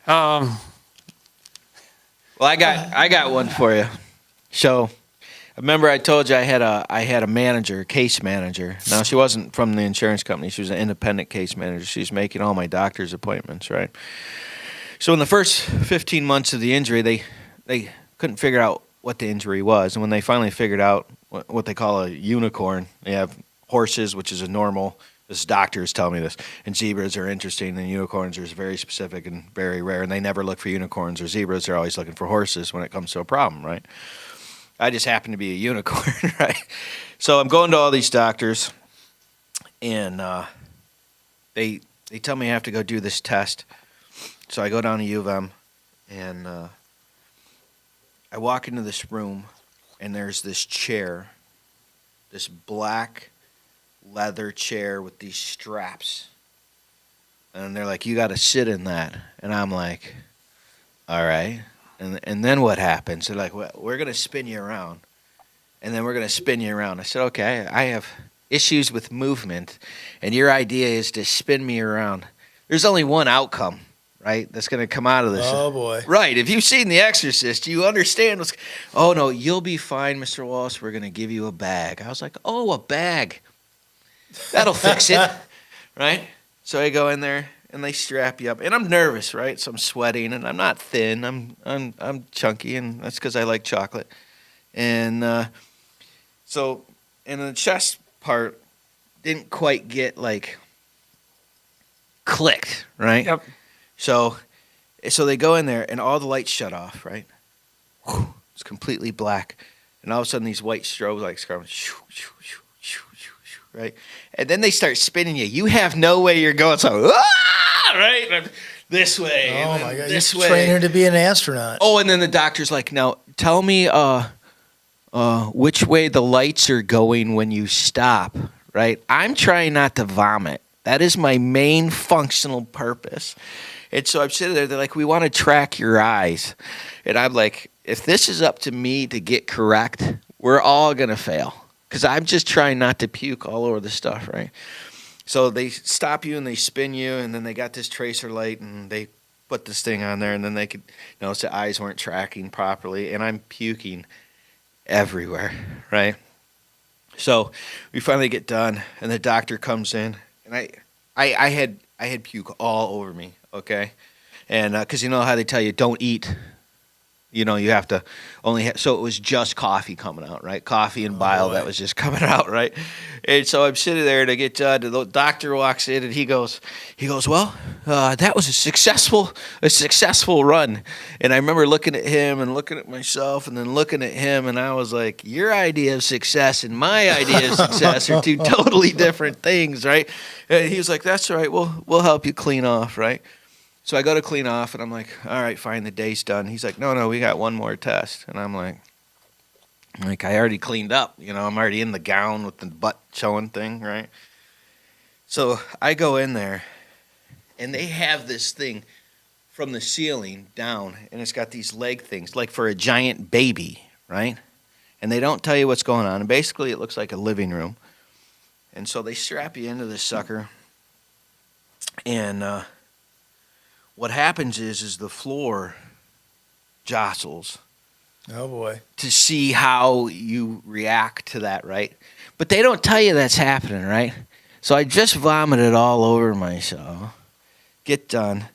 Well, I got one for you. So, remember I told you I had a manager, case manager. Now, she wasn't from the insurance company. She was an independent case manager. She's making all my doctor's appointments, right? So in the first 15 months of the injury, they couldn't figure out what the injury was. And when they finally figured out what they call a unicorn, they have horses, which is a normal, this doctors tell me this, and zebras are interesting, and unicorns are very specific and very rare, and they never look for unicorns or zebras. They're always looking for horses when it comes to a problem, right? I just happen to be a unicorn, right? So I'm going to all these doctors, and they tell me I have to go do this test. So I go down to U of M, and I walk into this room, and there's this chair, this black leather chair with these straps. And they're like, you got to sit in that. And I'm like, all right. And then what happens? They're like, well, we're going to spin you around. And then we're going to spin you around. I said, okay, I have issues with movement, and your idea is to spin me around. There's only one outcome, right, that's going to come out of this. Oh, boy. Right. If you've seen The Exorcist, you understand what's... Oh, no, you'll be fine, Mr. Wallace. We're going to give you a bag. I was like, oh, a bag. That'll fix it, right? So I go in there, and they strap you up, and I'm nervous, right? So I'm sweating, and I'm not thin. I'm chunky, and that's because I like chocolate. And so, and the chest part didn't quite get clicked, right? Yep. So they go in there, and all the lights shut off, right? Whew, it's completely black, and all of a sudden these white strobe lights come, right? And then they start spinning you. You have no way you're going. So, right? This way. Oh, my God. This You're way. training to be an astronaut. Oh, and then the doctor's like, now, tell me which way the lights are going when you stop, right? I'm trying not to vomit. That is my main functional purpose. And so I'm sitting there. They're like, we want to track your eyes. And I'm like, if this is up to me to get correct, we're all going to fail. Because I'm just trying not to puke all over the stuff, right? So they stop you and they spin you, and then they got this tracer light, and they put this thing on there, and then they could notice the eyes weren't tracking properly, and I'm puking everywhere, right? So we finally get done, and the doctor comes in, and I had puke all over me, okay? And because you know how they tell you don't eat. You know, you have to only have, so it was just coffee coming out, right? Coffee and bile that was just coming out, right? And so I'm sitting there to get done. The doctor walks in and he goes, well, that was a successful run. And I remember looking at him and looking at myself and then looking at him, and I was like, your idea of success and my idea of success are two totally different things, right? And he was like, that's all right. We'll help you clean off, right? So I go to clean off, and I'm like, all right, fine, the day's done. He's like, no, we got one more test. And I'm like, I already cleaned up. You know, I'm already in the gown with the butt showing thing, right? So I go in there, and they have this thing from the ceiling down, and it's got these leg things, like for a giant baby, right? And they don't tell you what's going on. And basically, it looks like a living room. And so they strap you into this sucker, and what happens is the floor jostles. Oh, boy. To see how you react to that, right? But they don't tell you that's happening, right? So I just vomited all over myself. Get done.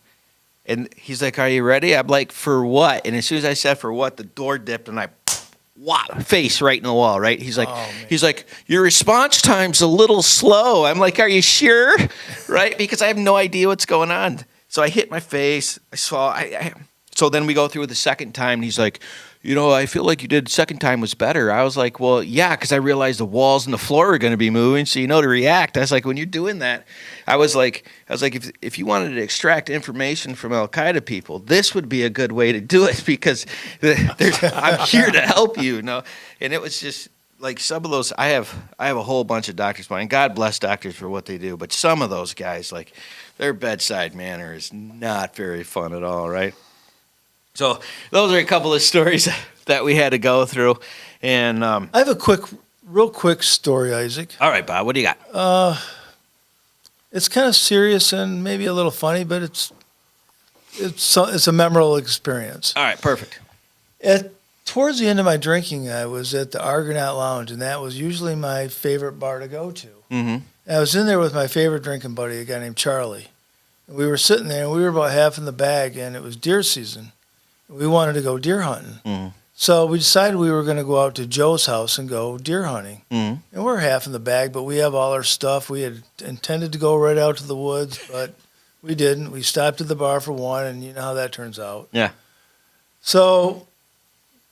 And he's like, are you ready? I'm like, for what? And as soon as I said for what, the door dipped, and I whop, face right in the wall, right? He's like, your response time's a little slow. I'm like, are you sure? Right? Because I have no idea what's going on. So I hit my face. I So then we go through the second time, and he's like, I feel like you did second time was better. I was like, well, yeah, because I realized the walls and the floor are going to be moving, so to react. I was like, when you're doing that, I was like, if you wanted to extract information from Al Qaeda people, this would be a good way to do it because I'm here to help you. And it was just like some of those. I have a whole bunch of doctors, and God bless doctors for what they do, but some of those guys, like their bedside manner is not very fun at all, right? So those are a couple of stories that we had to go through. And I have a real quick story, Isaac. All right, Bob, what do you got? It's kind of serious and maybe a little funny, but it's a memorable experience. All right, perfect. Towards the end of my drinking, I was at the Argonaut Lounge, and that was usually my favorite bar to go to. Mm-hmm. I was in there with my favorite drinking buddy, a guy named Charlie. And we were sitting there, and we were about half in the bag, and it was deer season. We wanted to go deer hunting. Mm-hmm. So we decided we were going to go out to Joe's house and go deer hunting. Mm-hmm. And we're half in the bag, but we have all our stuff. We had intended to go right out to the woods, but we didn't. We stopped at the bar for one, and you know how that turns out. Yeah. So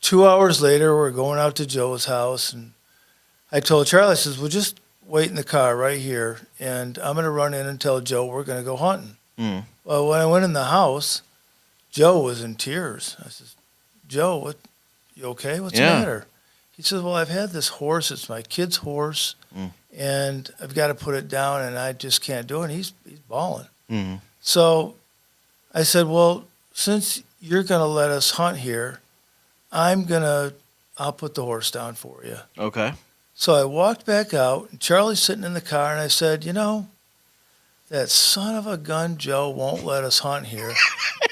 2 hours later, we're going out to Joe's house, and I told Charlie, I says, well, just wait in the car right here, and I'm going to run in and tell Joe we're going to go hunting. Mm-hmm. Well, when I went in the house, Joe was in tears. I says, Joe, you okay? What's the matter? He says, well, I've had this horse. It's my kid's horse, and I've got to put it down, and I just can't do it. And he's bawling. Mm-hmm. So I said, well, since you're going to let us hunt here, I'll put the horse down for you. Okay. So I walked back out, and Charlie's sitting in the car, and I said, that son of a gun Joe won't let us hunt here.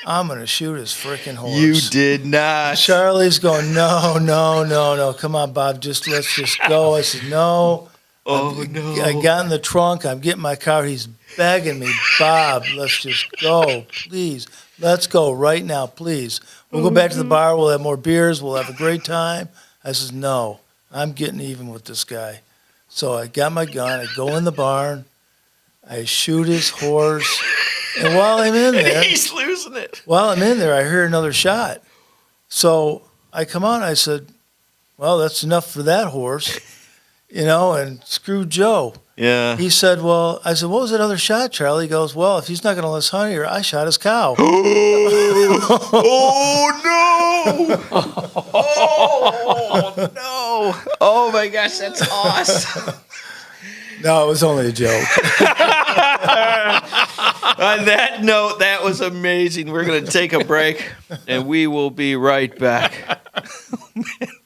I'm going to shoot his freaking horse. You did not. Charlie's going, no. Come on, Bob, let's just go. I said, no. Oh, no. I got in the trunk. I'm getting my car. He's begging me, Bob, let's just go, please. Let's go right now, please. We'll go back to the bar. We'll have more beers. We'll have a great time. I says, no, I'm getting even with this guy. So I got my gun. I go in the barn. I shoot his horse, and while I'm in there, he's losing it. While I'm in there, I hear another shot. So I come out, and I said, well, that's enough for that horse, and screw Joe. Yeah. He said, I said, what was that other shot, Charlie? He goes, well, if he's not going to let us hunt here, I shot his cow. Oh, no. Oh, no. Oh, my gosh, that's awesome. No, it was only a joke. On that note, that was amazing. We're going to take a break, and we will be right back.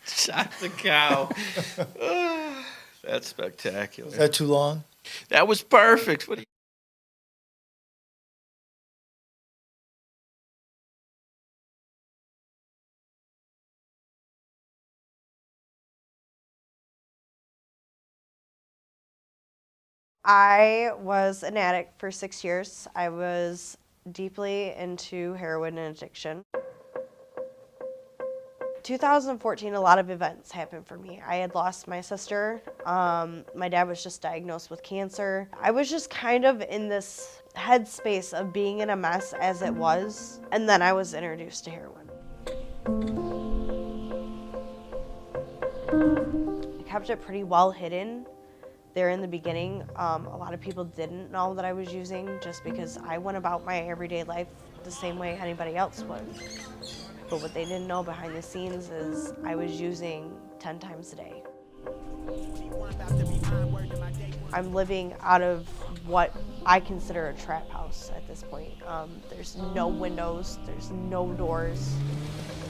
Shot the cow. That's spectacular. Is that too long? That was perfect. What do you I was an addict for 6 years. I was deeply into heroin and addiction. 2014, a lot of events happened for me. I had lost my sister. My dad was just diagnosed with cancer. I was just kind of in this headspace of being in a mess as it was, and then I was introduced to heroin. I kept it pretty well hidden. There in the beginning, a lot of people didn't know that I was using just because I went about my everyday life the same way anybody else would. But what they didn't know behind the scenes is I was using 10 times a day. I'm living out of what I consider a trap house at this point. There's no windows, there's no doors.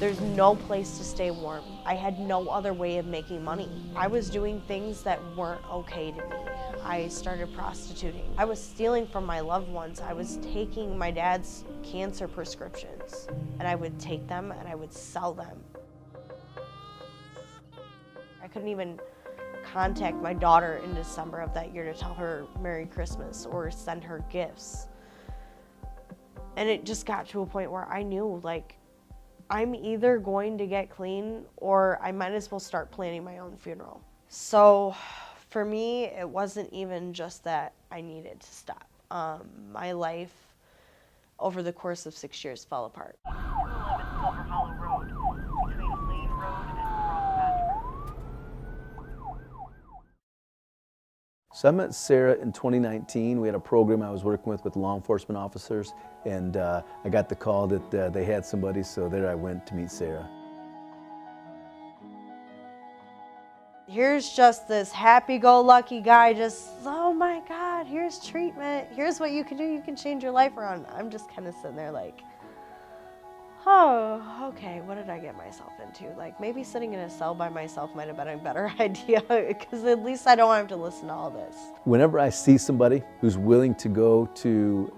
There's no place to stay warm. I had no other way of making money. I was doing things that weren't okay to me. I started prostituting. I was stealing from my loved ones. I was taking my dad's cancer prescriptions, and I would take them and I would sell them. I couldn't even contact my daughter in December of that year to tell her Merry Christmas or send her gifts. And it just got to a point where I knew, like, I'm either going to get clean or I might as well start planning my own funeral. So for me, it wasn't even just that I needed to stop. My life over the course of 6 years fell apart. So I met Sarah in 2019. We had a program I was working with law enforcement officers, and I got the call that they had somebody, so there I went to meet Sarah. Here's just this happy-go-lucky guy just, oh my God, here's treatment. Here's what you can do. You can change your life around. I'm just kind of sitting there like, oh, okay, what did I get myself into? Like, maybe sitting in a cell by myself might have been a better idea, because at least I don't have to listen to all this. Whenever I see somebody who's willing to go to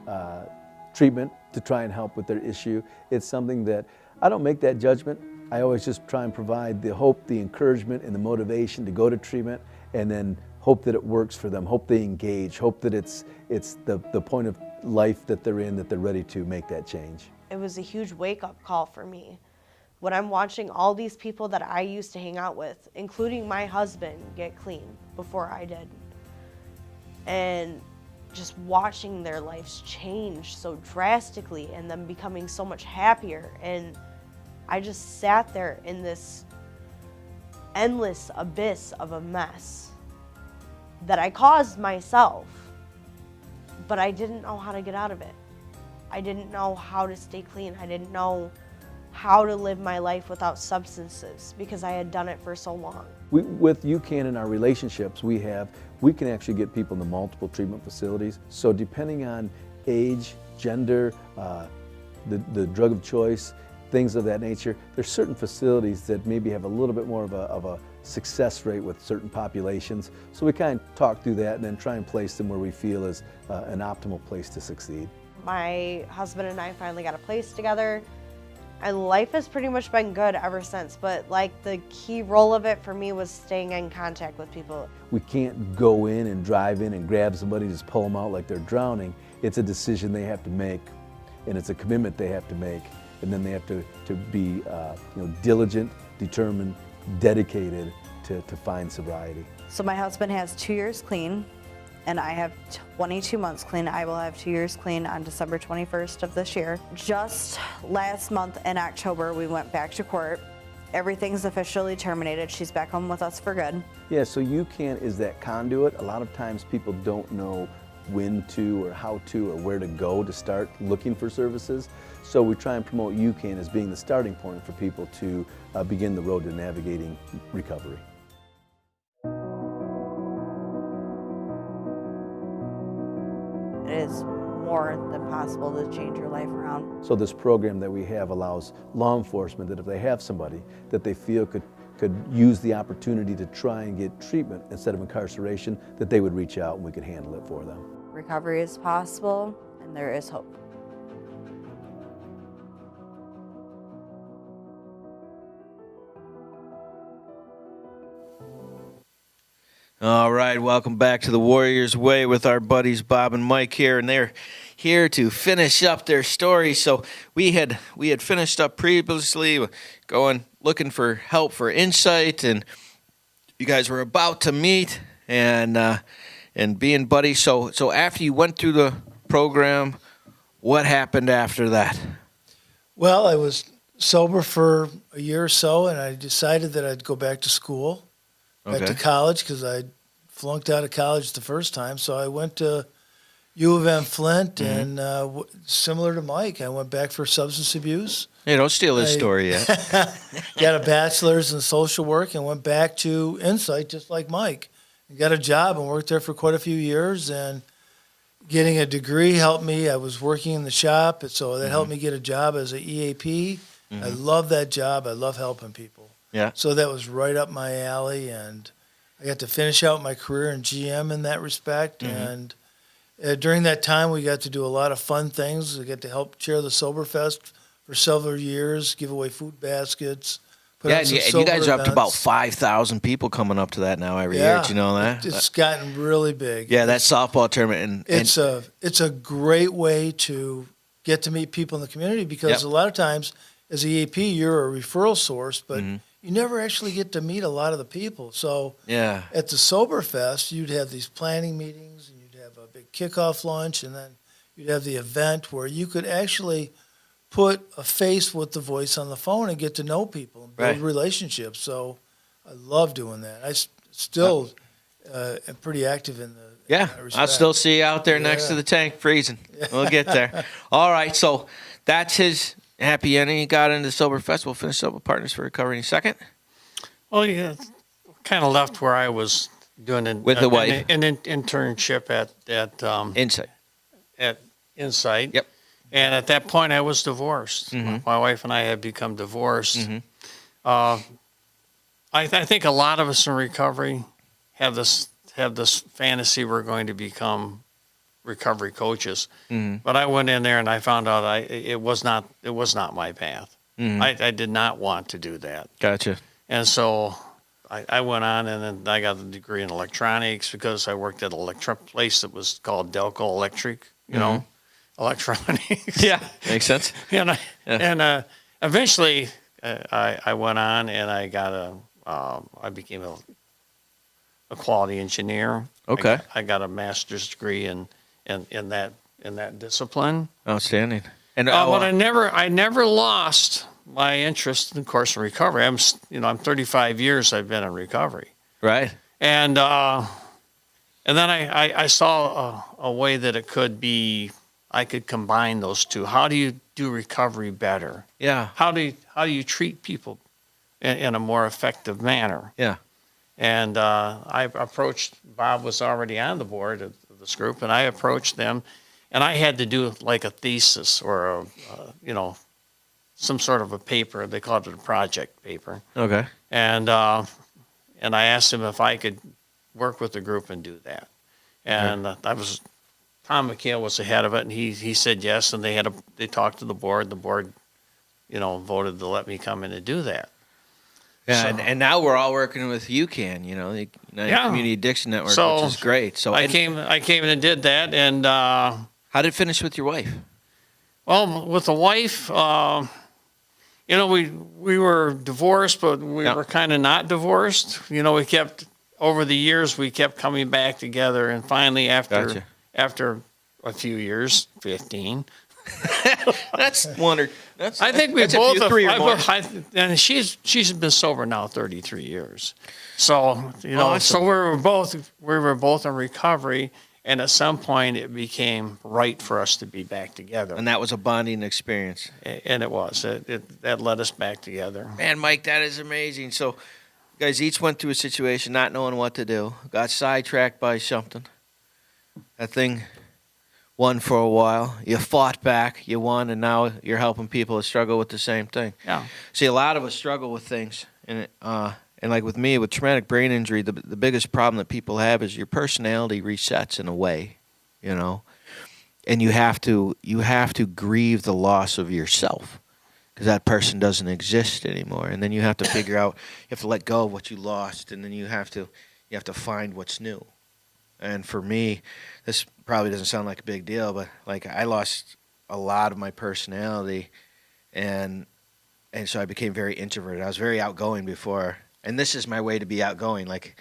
treatment to try and help with their issue, it's something that I don't make that judgment. I always just try and provide the hope, the encouragement, and the motivation to go to treatment, and then hope that it works for them, hope they engage, hope that it's the point of life that they're in, that they're ready to make that change. It was a huge wake-up call for me. When I'm watching all these people that I used to hang out with, including my husband, get clean before I did. And just watching their lives change so drastically and them becoming so much happier. And I just sat there in this endless abyss of a mess that I caused myself, but I didn't know how to get out of it. I didn't know how to stay clean. I didn't know how to live my life without substances because I had done it for so long. With UCAN and our relationships we can actually get people into multiple treatment facilities. So depending on age, gender, the drug of choice, things of that nature, there's certain facilities that maybe have a little bit more of a success rate with certain populations. So we kind of talk through that and then try and place them where we feel is an optimal place to succeed. My husband and I finally got a place together, and life has pretty much been good ever since, but like the key role of it for me was staying in contact with people. We can't go in and drive in and grab somebody, just pull them out like they're drowning. It's a decision they have to make, and it's a commitment they have to make, and then they have to be diligent, determined, dedicated to find sobriety. So my husband has 2 years clean, and I have 22 months clean. I will have 2 years clean on December 21st of this year. Just last month in October, we went back to court. Everything's officially terminated. She's back home with us for good. Yeah, so UCAN is that conduit. A lot of times people don't know when to or how to or where to go to start looking for services. So we try and promote UCAN as being the starting point for people to begin the road to navigating recovery. It is more than possible to change your life around. So this program that we have allows law enforcement that if they have somebody that they feel could use the opportunity to try and get treatment instead of incarceration, that they would reach out and we could handle it for them. Recovery is possible, and there is hope. All right, welcome back to the Warriors Way with our buddies Bob and Mike here, and they're here to finish up their story. So we had finished up previously, looking for help for insight, and you guys were about to meet and being buddies. So after you went through the program, what happened after that? Well, I was sober for a year or so, and I decided that I'd go back to school. Back to college, because I flunked out of college the first time. So I went to U of M Flint, and similar to Mike, I went back for substance abuse. Hey, don't steal his story yet. Got a bachelor's in social work and went back to Insight, just like Mike. And got a job and worked there for quite a few years. And getting a degree helped me. I was working in the shop, so that helped me get a job as an EAP. I love that job. I love helping people. Yeah. So that was right up my alley, and I got to finish out my career in GM in that respect. And during that time, we got to do a lot of fun things. We got to help chair the Soberfest for several years, give away food baskets. And you guys are up to about 5,000 people coming up to that now every year. Do you know that? It's gotten really big. Yeah, that softball tournament. It's a great way to get to meet people in the community, because a lot of times as an EAP, you're a referral source, but you never actually get to meet a lot of the people. So at the Soberfest, you'd have these planning meetings, and you'd have a big kickoff lunch, and then you'd have the event where you could actually put a face with the voice on the phone and get to know people and build relationships. So I love doing that. I still am pretty active in Yeah, that I'll respect. still see you out there next Yeah. to the tank freezing. We'll get there. All right, so that's his happy ending. He got into the Sober Fest. We'll finish up with Partners for Recovery in a second. Well, yeah, kind of left where I was doing With the wife. an internship at Insight. at Insight. Yep. And at that point, I was divorced. Mhm. My wife and I had become divorced. Mhm. I think a lot of us in recovery have this fantasy we're going to become recovery coaches. Mhm. But I went in there and I found out it was not my path. Mhm. I did not want to do that. Gotcha. And so I went on and then I got a degree in electronics because I worked at a place that was called Delco Electric, you know, electronics. Yeah, makes sense. And eventually I went on and I got I became a quality engineer. Okay. I got a master's degree in that discipline. Outstanding. And But I never lost my interest in course in recovery. I'm 35 years I've been in recovery. right. And then I saw a way that it could be, I could combine those two. How do you do recovery better? Yeah. How do you treat people in a more effective manner? Yeah. And I approached, Bob was already on the board of this group, and I approached them, and I had to do like a thesis or some sort of a paper. They called it a project paper. Okay. And I asked him if I could work with the group and do that. And Tom McHale was the head of it, and he said yes. And they talked to the board. The board, voted to let me come in and do that. Yeah, So- and now we're all working with UCAN, the United Yeah. Community Addiction Network, So, which is great. So I came in and did that. And how did it finish with your wife? well, with the wife, we were divorced, but we Yeah. were kind of not divorced. We kept over the years we kept coming back together, and finally Gotcha. after a few years, 15. That's wonder. That's I think we that's a both few, 3 or more. and she's been sober now 33 years. So Awesome. so we were both in recovery, and at some point it became right for us to be back together, And that was a bonding experience. and it was that led us back together. Man, Mike, that is amazing. So, you guys each went through a situation not knowing what to do, got sidetracked by something. That thing won for a while. You fought back, you won, and now you're helping people that struggle with the same thing. Yeah. See, a lot of us struggle with things, and like with me, with traumatic brain injury, the biggest problem that people have is your personality resets in a way, and you have to grieve the loss of yourself because that person doesn't exist anymore, and then you have to figure out, you have to let go of what you lost, and then you have to find what's new. And for me, this probably doesn't sound like a big deal, but like I lost a lot of my personality, and so I became very introverted. I was very outgoing before, and this is my way to be outgoing, like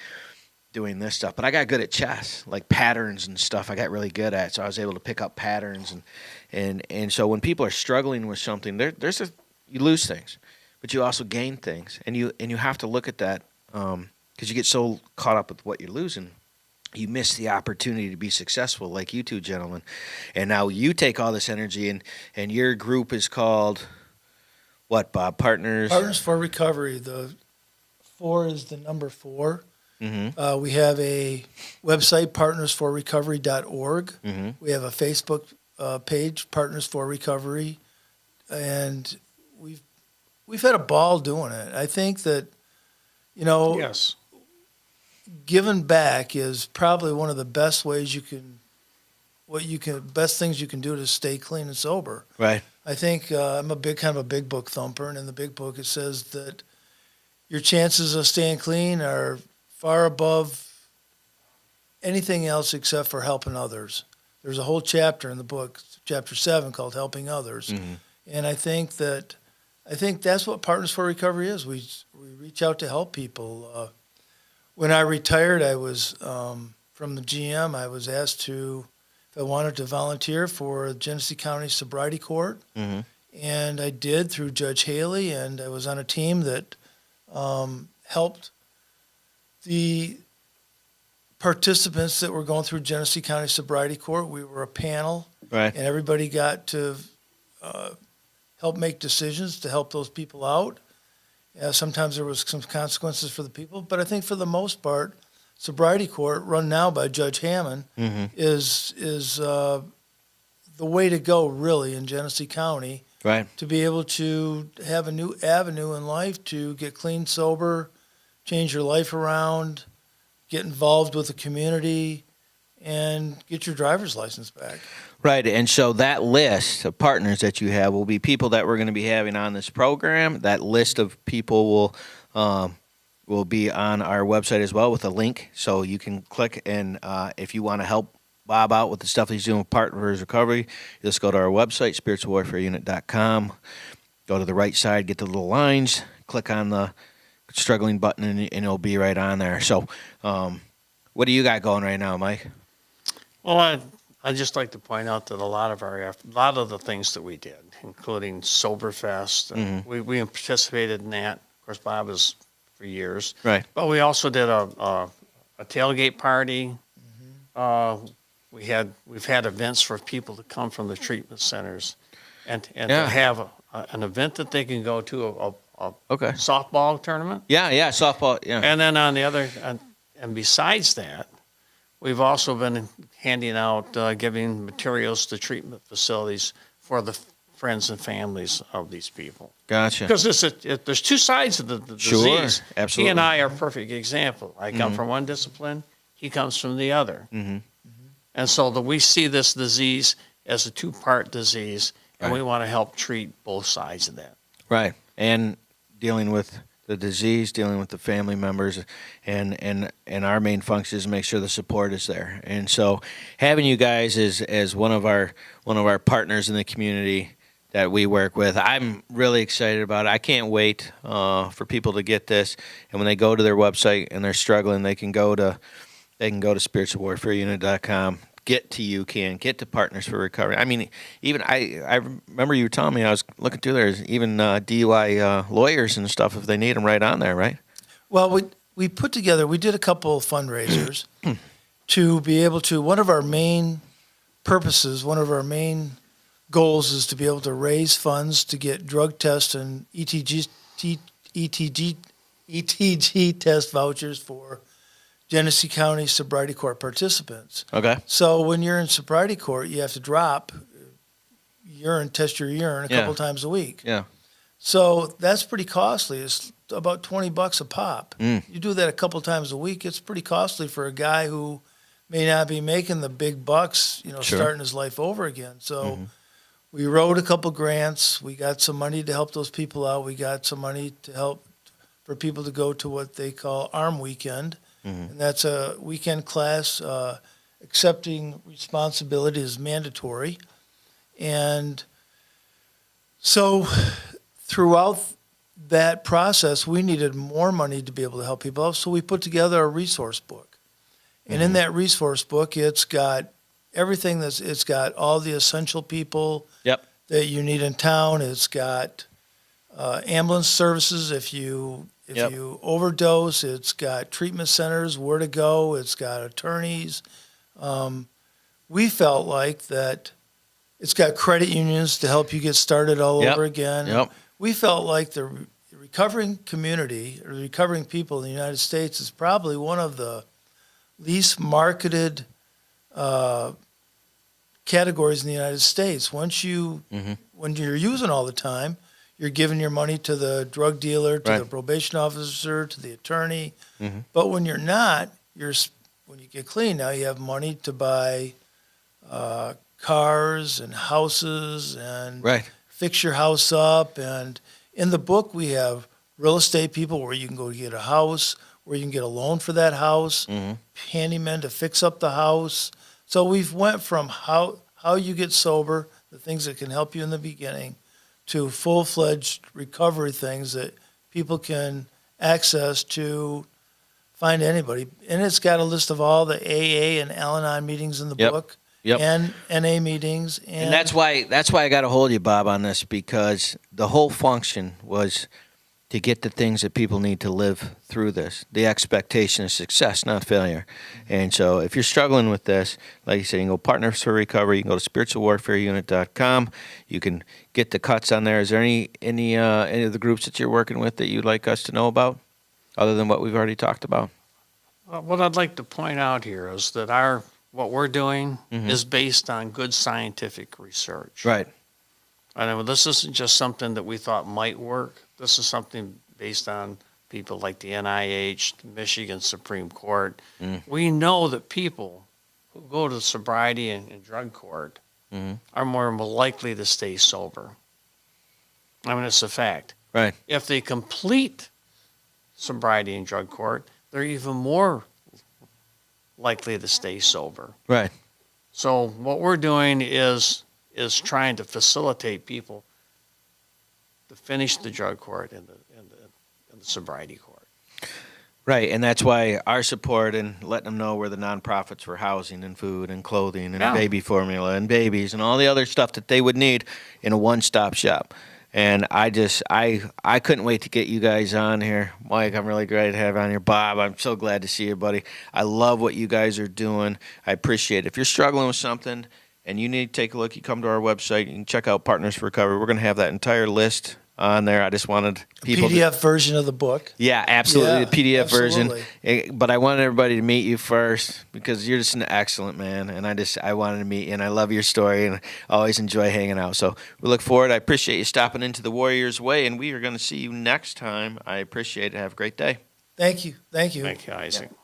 doing this stuff. But I got good at chess, like patterns and stuff. I got really good at, so I was able to pick up patterns, and so when people are struggling with something, you lose things, but you also gain things, and you have to look at that because you get so caught up with what you're losing. You miss the opportunity to be successful, like you two gentlemen. And now you take all this energy, and your group is called what, Bob? Partners? Partners for Recovery. The 4 is the number 4. Mm-hmm. We have a website, partners4recovery.org. Mm-hmm. We have a Facebook page, Partners for Recovery, and we've had a ball doing it. I think that, Yes. giving back is probably one of the best ways best things you can do to stay clean and sober. Right. I think I'm kind of a big book thumper, and in the big book it says that your chances of staying clean are far above anything else except for helping others. There's a whole chapter in the book, chapter 7, called Helping Others. Mm-hmm. And I think that's what Partners for Recovery is. We reach out to help people. When I retired, I was from the GM. I was asked if I wanted to volunteer for Genesee County Sobriety Court, Mm-hmm. and I did through Judge Haley, and I was on a team that helped the participants that were going through Genesee County Sobriety Court. We were a panel, Right. and everybody got to help make decisions to help those people out. Sometimes there was some consequences for the people, but I think for the most part, Sobriety Court, run now by Judge Hammond, is the way to go, really, in Genesee County. Right. To be able to have a new avenue in life to get clean, sober, change your life around, get involved with the community, and get your driver's license back. Right, and so that list of partners that you have will be people that we're going to be having on this program. That list of people will be on our website as well with a link, so you can click, and if you want to help Bob out with the stuff he's doing with Partners4Recovery, just go to our website, spiritualwarfareunit.com, go to the right side, get the little lines, click on the struggling button, and it'll be right on there. So what do you got going right now, Mike? Well, I'd just like to point out that a lot of the things that we did, including Soberfest, and we participated in that. Of course, Bob was for years. Right. But we also did a tailgate party. We've had events for people to come from the treatment centers, and to have an event that they can go to, a softball tournament. Yeah, softball. Yeah. And then on the other, and besides that, we've also been handing out, giving materials to treatment facilities for the friends and families of these people. Gotcha. Because there's two sides of the disease. Absolutely. He and I are a perfect example. I come from one discipline, he comes from the other. And so we see this disease as a two-part disease, and we want to help treat both sides of that. Right, and dealing with the disease, dealing with the family members, and our main function is to make sure the support is there. And so having you guys as one of our partners in the community that we work with, I'm really excited about it. I can't wait for people to get this, and when they go to their website and they're struggling, they can go to spiritualwarfareunit.com. Get to UCAN, get to Partners4Recovery. I mean, even I remember you were telling me, I was looking through there, even DUI lawyers and stuff, if they need them, right on there, right? Well, we did a couple of fundraisers to be able to, one of our main purposes, one of our main goals is to be able to raise funds to get drug test and ETG test vouchers for Genesee County Sobriety Court participants. Okay. So when you're in sobriety court, you have to test your urine a couple times a week. Yeah. So that's pretty costly. It's about $20 a pop. You do that a couple times a week, it's pretty costly for a guy who may not be making the big bucks, starting his life over again. So we wrote a couple grants. We got some money to help those people out. We got some money to help for people to go to what they call ARM Weekend. And that's a weekend class. Accepting responsibility is mandatory. And so throughout that process, we needed more money to be able to help people out. So we put together a resource book. And in that resource book, it's got everything. It's got all the essential people that you need in town. It's got ambulance services if you overdose. It's got treatment centers, where to go. It's got attorneys. We felt like that it's got credit unions to help you get started all over again. We felt like the recovering community, or the recovering people in the United States, is probably one of the least marketed categories in the United States. When you're using all the time, you're giving your money to the drug dealer, to the probation officer, to the attorney. But when you're not, when you get clean, now you have money to buy cars and houses and fix your house up. And in the book, we have real estate people where you can go get a house, where you can get a loan for that house, handymen to fix up the house. So we've went from how you get sober, the things that can help you in the beginning, to full-fledged recovery things that people can access to find anybody. And it's got a list of all the AA and Al-Anon meetings in the book, and NA meetings. And that's why I got a hold of you, Bob, on this, because the whole function was to get the things that people need to live through this. The expectation of success, not failure. And so if you're struggling with this, like you said, you can go Partners4Recovery. You can go to spiritualwarfareunit.com. You can get the cuts on there. Is there any of the groups that you're working with that you'd like us to know about, other than what we've already talked about? What I'd like to point out here is that what we're doing is based on good scientific research. Right. And this isn't just something that we thought might work. This is something based on people like the NIH, the Michigan Supreme Court. We know that people who go to sobriety and drug court are more likely to stay sober. I mean, it's a fact. Right. If they complete sobriety and drug court, they're even more likely to stay sober. Right. So what we're doing is trying to facilitate people to finish the drug court and the sobriety court. Right, and that's why our support and letting them know we're the nonprofits for housing and food and clothing and baby formula and babies and all the other stuff that they would need in a one-stop shop. And I couldn't wait to get you guys on here. Mike, I'm really glad to have you on here. Bob, I'm so glad to see you, buddy. I love what you guys are doing. I appreciate it. If you're struggling with something and you need to take a look, you come to our website. You can check out Partners4Recovery. We're going to have that entire list on there. I just wanted people PDF version of the book. Yeah, absolutely, Yeah, the PDF absolutely. version. But I wanted everybody to meet you first because you're just an excellent man, and I wanted to meet you, and I love your story, and I always enjoy hanging out. So we look forward. I appreciate you stopping into the Warriors Way, and we are going to see you next time. I appreciate it. Have a great day. Thank you. Thank you. Thank you, Isaac. Yeah.